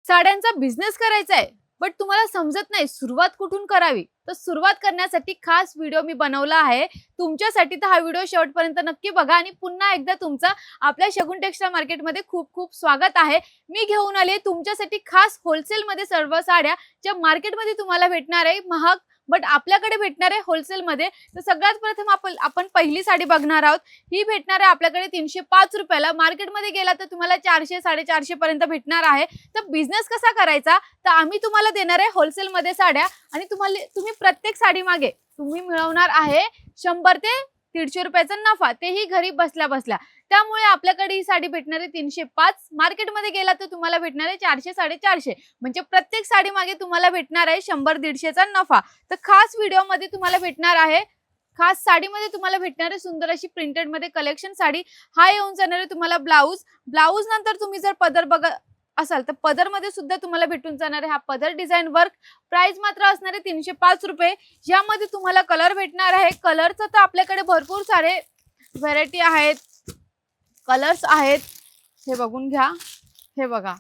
साड्यांचा बिझनेस करायचा आहे, बट तुम्हाला समजत नाही सुरुवात कुठून करावी. तर सुरुवात करण्यासाठी खास व्हिडिओ मी बनवला आहे तुमच्यासाठी. तर हा व्हिडिओ शेवटपर्यंत नक्की बघा आणि पुन्हा एकदा तुमचा आपल्या शगुन टेक्सटाईल मार्केटमध्ये खूप खूप स्वागत आहे. मी घेऊन आले तुमच्यासाठी खास होलसेलमध्ये सर्व साड्या ज्या मार्केटमध्ये तुम्हाला भेटणार आहे महाग, बट आपल्याकडे भेटणार आहे होलसेलमध्ये. तर सगळ्यात प्रथम आपण पहिली साडी बघणार आहोत. ही भेटणार आहे आपल्याकडे 305 रुपयाला. मार्केटमध्ये गेला तर तुम्हाला 400 450 पर्यंत भेटणार आहे. तर बिझनेस कसा करायचा, तर आम्ही तुम्हाला देणार आहे होलसेलमध्ये साड्या आणि तुम्ही प्रत्येक साडी मागे तुम्ही मिळवणार आहे 100 ते 150 रुपयाचा नफा, तेही घरी बसल्या बसल्या. त्यामुळे आपल्याकडे ही साडी भेटणार आहे 305. मार्केटमध्ये गेला तर तुम्हाला भेटणार आहे 400 450. म्हणजे प्रत्येक साडी मागे तुम्हाला भेटणार आहे 100-150चा नफा. तर खास व्हिडिओमध्ये तुम्हाला भेटणार आहे, खास साडीमध्ये तुम्हाला भेटणार आहे सुंदर अशी प्रिंटेड मध्ये कलेक्शन साडी. हा येऊन जाणार आहे तुम्हाला ब्लाऊज नंतर तुम्ही जर पदर बघा असाल तर पदर मध्ये सुद्धा तुम्हाला भेटून जाणार आहे हा पदर डिझाईन वर्क. प्राइस मात्र असणार आहे 305 रुपये. यामध्ये तुम्हाला कलर भेटणार आहे. कलरचं तर आपल्याकडे भरपूर सारे व्हरायटी आहेत, कलर्स आहेत. हे बघून घ्या. हे बघा,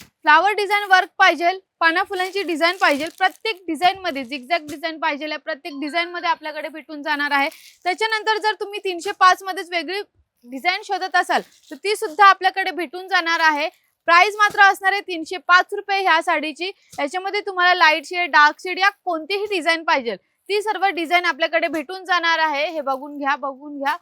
फ्लावर डिझाईन वर्क पाहिजे, पाना फुलांची डिझाईन पाहिजे, प्रत्येक डिझाईन मध्ये झिगझॅग डिझाईन पाहिजे, प्रत्येक डिझाईन मध्ये आपल्याकडे भेटून जाणार आहे. त्याच्यानंतर जर तुम्ही 305 मध्येच वेगळी डिझाईन शोधत असाल तर ती सुद्धा आपल्याकडे भेटून जाणार आहे. प्राइस मात्र असणार आहे 305 रुपये ह्या साडीची. याच्यामध्ये तुम्हाला लाईट शेड, डार्क शेड या कोणतीही डिझाईन पाहिजे ती सर्व डिझाईन आपल्याकडे भेटून जाणार आहे. हे बघून घ्या.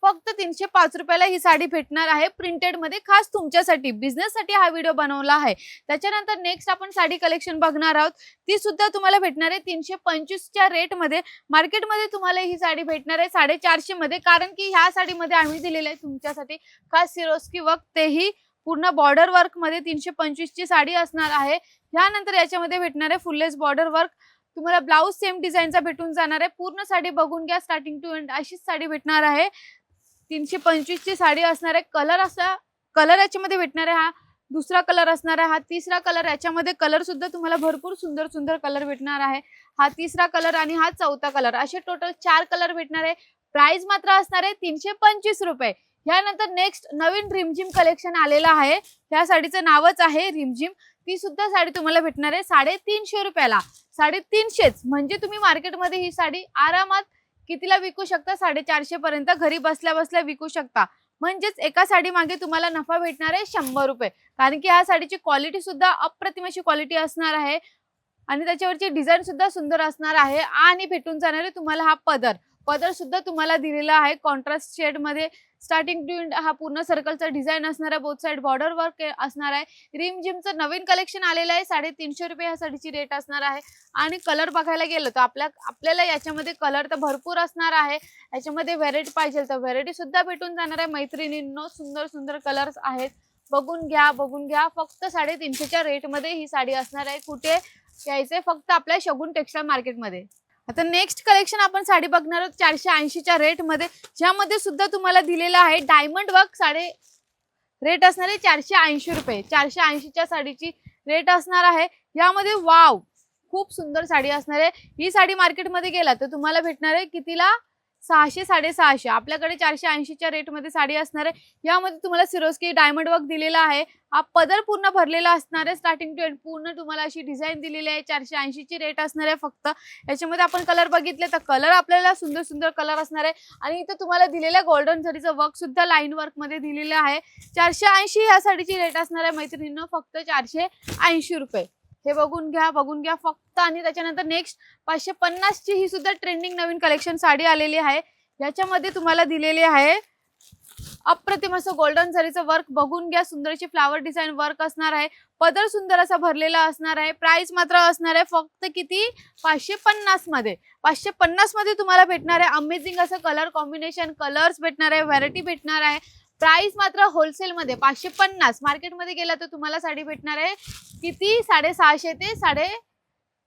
फक्त 305 रुपयाला ही साडी भेटणार आहे प्रिंटेड मध्ये, खास तुमच्यासाठी बिझनेस साठी हा व्हिडिओ बनवला आहे. त्याच्यानंतर नेक्स्ट आपण साडी कलेक्शन बघणार आहोत. ती सुद्धा तुम्हाला भेटणार आहे 325 च्या रेट मध्ये. मार्केटमध्ये तुम्हाला ही साडी भेटणार आहे 450 मध्ये, कारण की ह्या साडीमध्ये आम्ही दिलेलं आहे तुमच्यासाठी खास सिरोस्की वर्क, तेही पूर्ण बॉर्डर वर्क मध्ये 325 ची साडी असणार आहे. यानंतर याच्यामध्ये भेटणार आहे फुललेस बॉर्डर वर्क. तुम्हाला ब्लाऊज सेम डिझाईनचा भेटून जाणार आहे. पूर्ण साडी बघून घ्या, स्टार्टिंग टू एंड अशीच साडी भेटणार आहे. 325 ची साडी असणार आहे. कलर याच्यामध्ये भेटणार आहे. हा दुसरा कलर असणार आहे, हा तिसरा कलर. याच्यामध्ये कलर सुद्धा तुम्हाला भरपूर सुंदर सुंदर कलर भेटणार आहे. हा तिसरा कलर आणि हा चौथा कलर, असे टोटल 4 कलर भेटणार आहे. प्राइस मात्र असणार आहे 325 रुपये. यानंतर नेक्स्ट नवीन रिमझिम कलेक्शन आलेलं आहे. ह्या साडीचं नावच आहे रिमझिम. ती सुद्धा साडी तुम्हाला भेटणार आहे 350 रुपयाला. 350 म्हणजे तुम्ही मार्केटमध्ये ही साडी आरामात कितीला विकू शकता, 450 पर्यंत घरी बसल्या बसल्या विकू शकता. म्हणजेच एका साडी मागे तुम्हाला नफा भेटणार आहे 100 रुपये. कारण की ह्या साडीची क्वालिटी सुद्धा अप्रतिम अशी क्वालिटी असणार आहे आणि त्याच्यावरची डिझाईन सुद्धा सुंदर असणार आहे. आणि भेटून जाणार आहे तुम्हाला हा पदर सुद्धा तुम्हाला दिलेला आहे कॉन्ट्रास्ट शेड मध्ये. स्टार्टिंग टू एंड हा पूर्ण सर्कलचा डिझाईन असणार आहे. बोथ साइड बॉर्डर वर्क असणार आहे. रिमझिमचं नवीन कलेक्शन आलेलं आहे. 350 रुपये ह्या साडीची रेट असणार आहे. आणि कलर बघायला गेलं तर आपल्याला याच्यामध्ये कलर तर भरपूर असणार आहे. याच्यामध्ये व्हरायटी पाहिजे तर व्हरायटी सुद्धा भेटून जाणार आहे. मैत्रिणींनो, सुंदर सुंदर कलर्स आहेत. बघून घ्या. फक्त 350 च्या रेट मध्ये ही साडी असणार आहे. कुठे यायचंय, फक्त आपल्या शगुन टेक्सटाईल मार्केटमध्ये. आता नेक्स्ट कलेक्शन आपण साडी बघणार आहोत 480 च्या रेट मध्ये. ज्यामध्ये सुद्धा तुम्हाला दिलेला आहे डायमंड वर्क. साडी रेट असणार आहे 480 रुपये. 480 च्या साडीची रेट असणार आहे. यामध्ये वाव, खूप सुंदर साडी असणार आहे. ही साडी मार्केटमध्ये गेला तर तुम्हाला भेटणार आहे कितीला, 600 650. आपल्याकडे 480 च्या रेट मध्ये साडी असणार आहे. यामध्ये तुम्हाला सिरोस्की डायमंड वर्क दिलेला आहे. हा पदर पूर्ण भरलेला असणार आहे. स्टार्टिंग टू एंड पूर्ण तुम्हाला अशी डिझाईन दिलेली आहे. 480 ची रेट असणार आहे फक्त. याच्यामध्ये आपण कलर बघितले तर कलर आपल्याला सुंदर सुंदर कलर असणार आहे. आणि इथं तुम्हाला दिलेल्या गोल्डन जरीचं वर्क सुद्धा लाईन वर्क मध्ये दिलेलं आहे. 480 ह्या साडीची रेट असणार आहे मैत्रिणींनो, फक्त 480 रुपये. हे बघून घ्या फक्त. आणि त्याच्यानंतर नेक्स्ट 550 ची ही सुद्धा ट्रेंडिंग नवीन कलेक्शन साडी आलेली आहे. याच्यामध्ये तुम्हाला दिलेले आहे अप्रतिम असं गोल्डन जरीचं वर्क. बघून घ्या, सुंदरशी फ्लावर डिझाईन वर्क असणार आहे. पदर सुंदर असा भरलेला असणार आहे. प्राइस मात्र असणार आहे फक्त किती, 550 मध्ये. 550 मध्ये तुम्हाला भेटणार आहे अमेझिंग असं कलर कॉम्बिनेशन, कलर्स भेटणार आहे, व्हरायटी भेटणार आहे. प्राइस मात्र होलसेल मध्ये 550. मार्केटमध्ये गेला तर तुम्हाला साडी भेटणार आहे किती,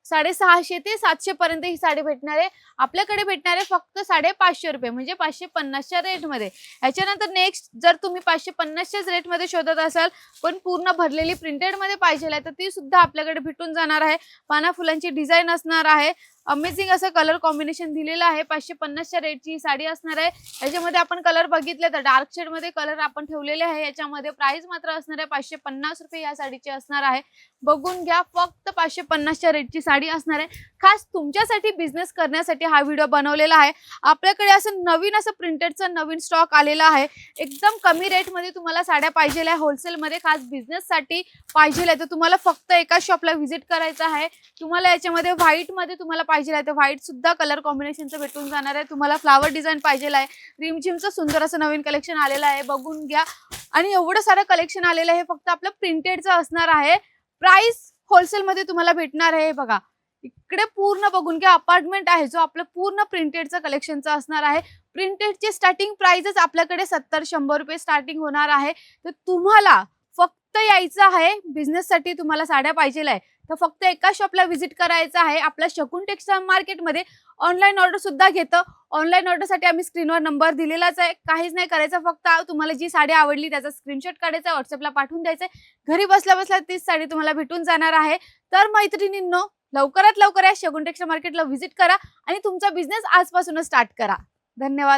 650 ते 700 पर्यंत ही साडी भेटणार आहे. आपल्याकडे भेटणार आहे फक्त 550 रुपये, म्हणजे 550 च्या रेट मध्ये. याच्यानंतर नेक्स्ट जर तुम्ही 550 च्याच रेट मध्ये शोधत असाल पण पूर्ण भरलेली प्रिंटेड मध्ये पाहिजे तर ती सुद्धा आपल्याकडे भेटून जाणार आहे. पाना फुलांची डिझाईन असणार आहे. अमेझिंग असं कलर कॉम्बिनेशन दिलेलं आहे. 550च्या रेटची ही साडी असणार आहे. याच्यामध्ये आपण कलर बघितले तर डार्क शेड मध्ये कलर आपण ठेवलेले आहे. याच्यामध्ये प्राइस मात्र असणार आहे 550 रुपये या साडीची असणार आहे. बघून घ्या, फक्त 550च्या रेटची साडी असणार आहे. खास तुमच्यासाठी बिझनेस करण्यासाठी हा व्हिडिओ बनवलेला आहे. आपल्याकडे असं नवीन असं प्रिंटेडचा नवीन स्टॉक आलेला आहे. एकदम कमी रेटमध्ये तुम्हाला साड्या पाहिजे आहे, होलसेलमध्ये खास बिझनेससाठी पाहिजे आहे, तर तुम्हाला फक्त एका शॉपला व्हिजिट करायचं आहे. तुम्हाला याच्यामध्ये व्हाईटमध्ये तुम्हाला पाहिजे आहे तर व्हाईट सुद्धा कलर कॉम्बिनेशनचं भेटून जाणार आहे. तुम्हाला फ्लावर डिझाईन पाहिजे आहे, रिमझिमचं सुंदर असं नवीन कलेक्शन आलेलं आहे. बघून घ्या, आणि एवढं सारं कलेक्शन आलेलं आहे. फक्त आपलं प्रिंटेडचं असणार आहे. प्राइस होलसेलमध्ये तुम्हाला भेटणार आहे. बघा इकडे पूर्ण बघून घ्या, अपार्टमेंट आहे जो आपलं पूर्ण प्रिंटेडचं कलेक्शनचं असणार आहे. प्रिंटेडची स्टार्टिंग प्राइसच आपल्याकडे 70-100 रुपये स्टार्टिंग होणार आहे. तर तुम्हाला फक्त यायचं आहे, बिझनेससाठी तुम्हाला साड्या पाहिजे आहे तर फक्त एका शॉपला व्हिजिट करायचं आहे. आपल्या शकून टेक्सटाईल मार्केटमध्ये ऑनलाईन ऑर्डर सुद्धा घेतं. ऑनलाईन ऑर्डरसाठी आम्ही स्क्रीनवर नंबर दिलेलाच आहे. काहीच नाही करायचं, फक्त तुम्हाला जी साडी आवडली त्याचा स्क्रीनशॉट काढायचा, व्हॉट्सअपला पाठवून द्यायचं. घरी बसल्या बसल्या तीच साडी तुम्हाला भेटून जाणार आहे. तर मैत्रिणींनो, लवकरात लवकर या शकून टेक्सटाईल मार्केटला व्हिजिट करा आणि तुमचा बिझनेस आजपासूनच स्टार्ट करा. धन्यवाद.